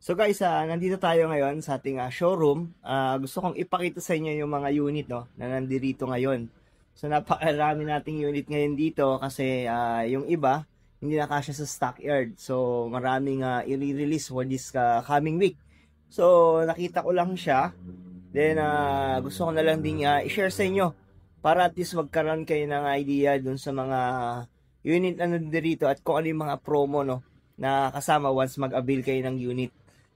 So guys, nandito tayo ngayon sa ating showroom. Gusto kong ipakita sa inyo yung mga unit no, na nandito ngayon. So napakarami nating unit ngayon dito kasi yung iba hindi na kasya sa stockyard. So maraming i-release for this coming week. So nakita ko lang siya. Then gusto ko na lang din i-share sa inyo para at least magkaroon kayo ng idea dun sa mga unit na nandito at kung ano yung mga promo no na kasama once mag-avail kayo ng unit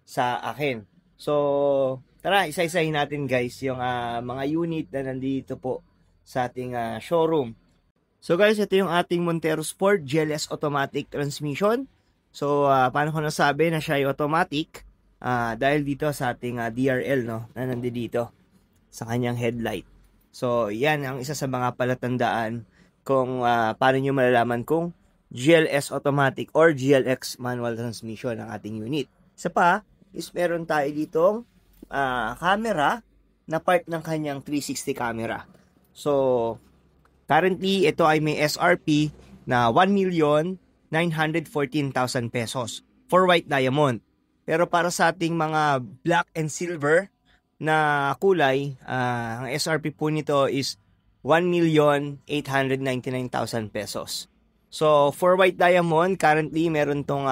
sa akin. So, tara, isa-isahin natin guys yung mga unit na nandito po sa ating showroom. So guys, ito yung ating Montero Sport GLS Automatic Transmission. So, paano ko nasabi na siya ay automatic? Dahil dito sa ating DRL no, na nandito sa kanyang headlight. So, yan ang isa sa mga palatandaan kung paano nyo malalaman kung GLS Automatic or GLX Manual Transmission ang ating unit. Isa pa, is meron tayo ditong camera na part ng kanyang 360 camera. So, currently, ito ay may SRP na 1,914,000 pesos for white diamond. Pero para sa ating mga black and silver na kulay, ang SRP po nito is 1,899,000 pesos. So, for white diamond, currently meron tong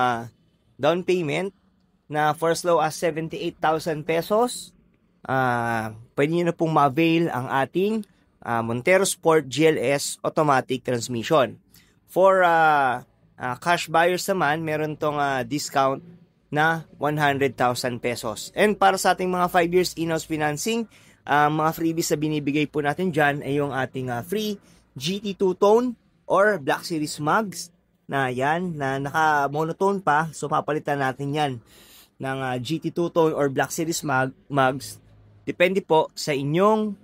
down payment na for as low as 78,000 pesos. Pwede nyo na pong ma-avail ang ating Montero Sport GLS Automatic Transmission. For cash buyers naman, meron tong discount na 100,000 pesos. And para sa ating mga 5 years in-house financing, mga freebies na binibigay po natin dyan ay yung ating free GT 2-tone or Black Series mugs na yan, na naka-monotone pa. So papalitan natin yan ng GT 2-tone or Black Series mugs. Depende po sa inyong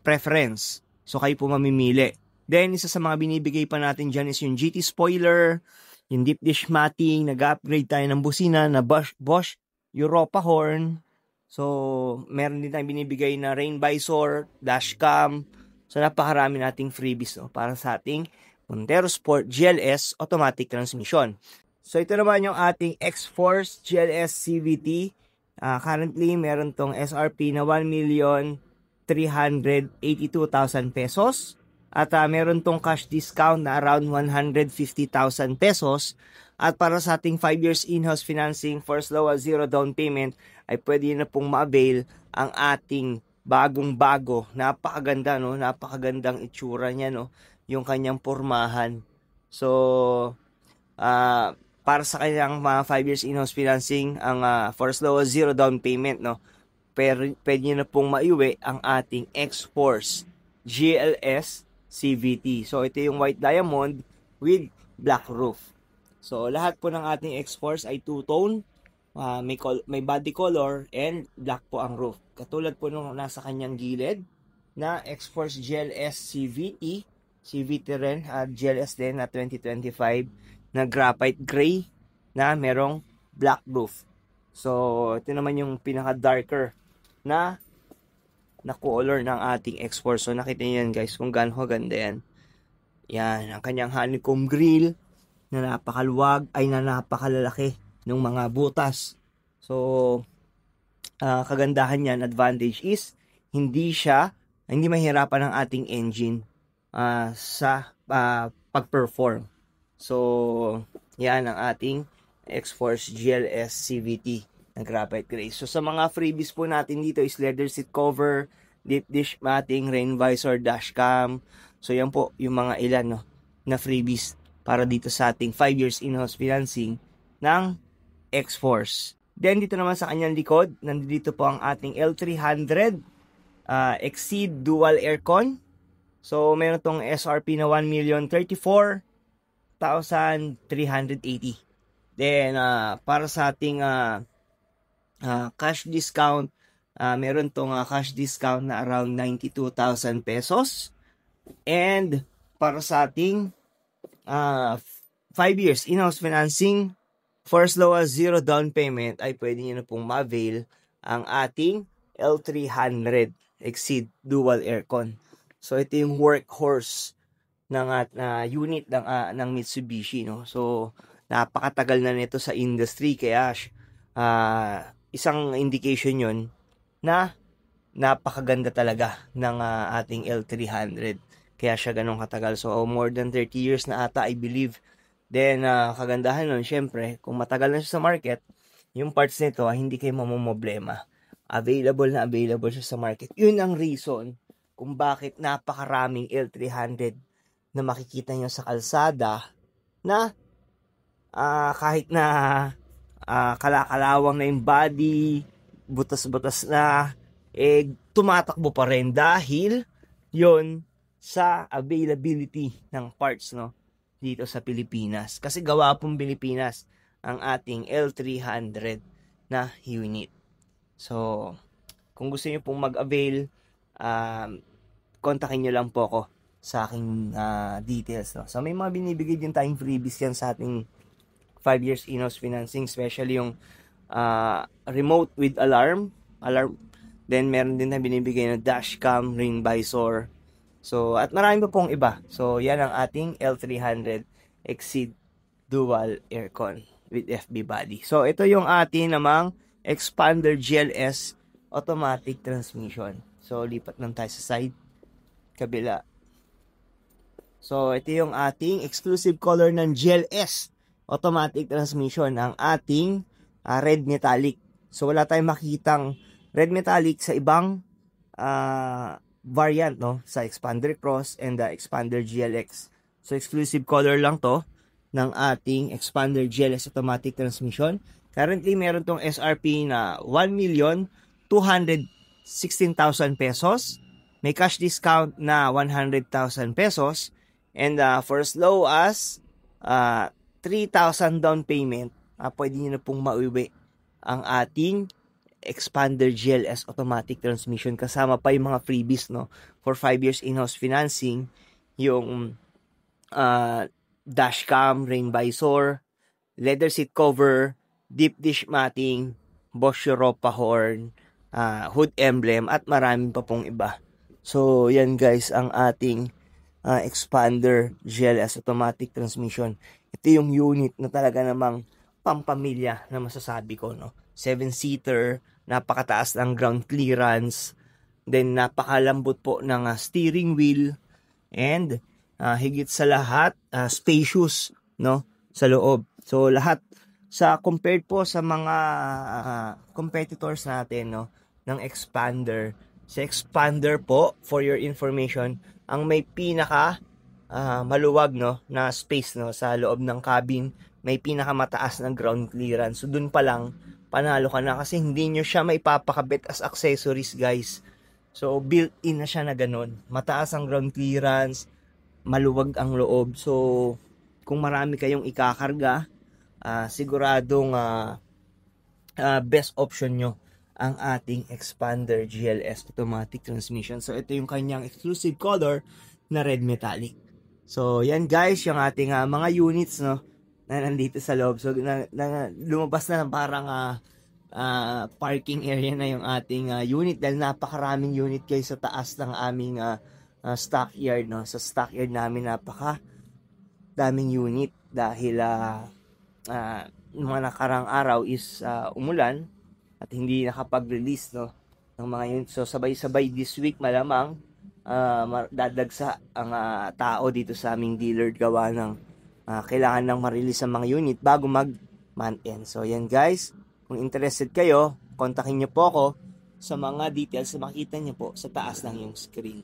preference. So kayo po mamimili. Then isa sa mga binibigay pa natin dyan is yung GT spoiler, yung deep dish matting, nag-upgrade tayo ng busina na Bosch Europa horn. So meron din tayong binibigay na rain visor, dashcam. So napakarami nating freebies para sa ating Montero Sport GLS Automatic Transmission. So ito naman yung ating X-Force GLS CVT. Currently meron tong SRP na 1,382,000 pesos. At meron tong cash discount na around 150,000 pesos. At para sa ating 5 years in-house financing for as low as zero down payment, ay pwede na pong ma-avail ang ating bagong-bago. Napakaganda, no? Napakagandang itsura niya, no? Yung kanyang pormahan. So, para sa kanyang mga 5 years in-house financing, ang for as low as zero down payment, no? Pero pwede nyo na pong maiuwi ang ating X-Force GLS CVT. So, ito yung white diamond with black roof. So, lahat po ng ating X-Force ay two-tone. May body color and black po ang roof. Katulad po nung nasa kanyang gilid na X-Force GLS CVT. CVT rin at GLS din na 2025 na graphite gray na merong black roof. So, ito naman yung pinaka-darker na color ng ating X-Force. So, nakita niyo yan guys kung gaano kaganda yan. Yan, ang kanyang honeycomb grill na napakaluwag ay na napakalalaki ng mga butas. So, kagandahan yan, advantage is hindi mahirapan ang ating engine sa pag-perform. So, yan ang ating X-Force GLS CVT na graphite gray. So, sa mga freebies po natin dito is leather seat cover, deep dish matting, rain visor, dashcam. So, yan po yung mga ilan no, na freebies para dito sa ating 5 years in-house financing ng X-Force. Then, dito naman sa kanyang likod, nandito po ang ating L300 Exceed Dual Aircon. So, meron tong SRP na 1,034,380. Then, para sa ating cash discount, meron tong cash discount na around 92,000 pesos. And, para sa ating 5 years in-house financing, for as low as zero down payment, ay pwede nyo na pong ma-avail ang ating L300 Exceed Dual Aircon. So, ito yung workhorse ng unit ng Mitsubishi, no? So, napakatagal na nito sa industry, kaya isang indication yon na napakaganda talaga ng ating L300. Kaya siya ganun katagal. So, more than 30 years na ata, I believe. Then, kagandahan nun, syempre, kung matagal na siya sa market, yung parts nito, hindi kayo mamomblema. Available na available siya sa market. Yun ang reason kung bakit napakaraming L300 na makikita nyo sa kalsada na kahit na kalakalawang na yung body, butas-butas na, tumatakbo pa rin dahil yon sa availability ng parts, no, dito sa Pilipinas. Kasi gawa pong Pilipinas ang ating L300 na unit. So, kung gusto niyo pong mag-avail, kontakin nyo lang po ako sa aking details, no. So, may mga binibigay din tayong freebies yan sa ating 5 years in-house financing, especially yung remote with alarm. Then, meron din na binibigay na dashcam, ring visor. So, at marami pa pong iba. So, yan ang ating L300 Exceed Dual Aircon with FB body. So, ito yung ating namang Expander GLS automatic transmission. So, lipat lang tayo sa side. Kabila. So, ito yung ating exclusive color ng GLS automatic transmission. Ang ating red metallic. So, wala tayong makikitang red metallic sa ibang variant, no, sa Expander Cross and the Expander GLX. So exclusive color lang to ng ating Expander GLS automatic transmission. Currently meron tong SRP na 1,216,000 pesos. May cash discount na 100,000 pesos, and for as low as 3,000 down payment, pwede nyo na pong mauwi ang ating Expander GLS automatic transmission, kasama pa yung mga freebies, no, for 5 years in-house financing, yung dashcam, rain visor, leather seat cover, deep dish matting, Bosch Europa horn, hood emblem, at maraming pa pong iba. So yan guys ang ating Expander GLS automatic transmission. Ito yung unit na talaga namang pampamilya na masasabi ko, no. 7-seater, napakataas ng ground clearance, then napakalambot po ng steering wheel, and higit sa lahat, spacious, no, sa loob. So lahat sa compared po sa mga competitors natin, no, ng Expander, sa Expander po, for your information, ang may pinaka maluwag, no, na space, no, sa loob ng cabin, may pinakamataas na ground clearance. So dun pa lang panalo ka na, kasi hindi nyo siya maipapakabit as accessories, guys. So built-in na siya na ganun. Mataas ang ground clearance, maluwag ang loob. So kung marami kayong ikakarga, siguradong best option nyo ang ating Expander GLS automatic transmission. So ito yung kanyang exclusive color na red metallic. So yan guys, yung ating mga units, no, na nandito sa loob. So lumabas na parang parking area na yung ating unit, dahil napakaraming unit guys sa taas ng aming stockyard, no. Sa stockyard namin napaka daming unit, dahil mga nakarang araw is umulan at hindi nakapag-release, no, ng mga unit. So sabay-sabay this week malamang dadagsa ang tao dito sa aming dealer, gawa ng kailangan nang ma-release ang mga unit bago mag month end. So yan guys, kung interested kayo, kontakin nyo po ako sa mga details na makita nyo po sa taas ng yung screen.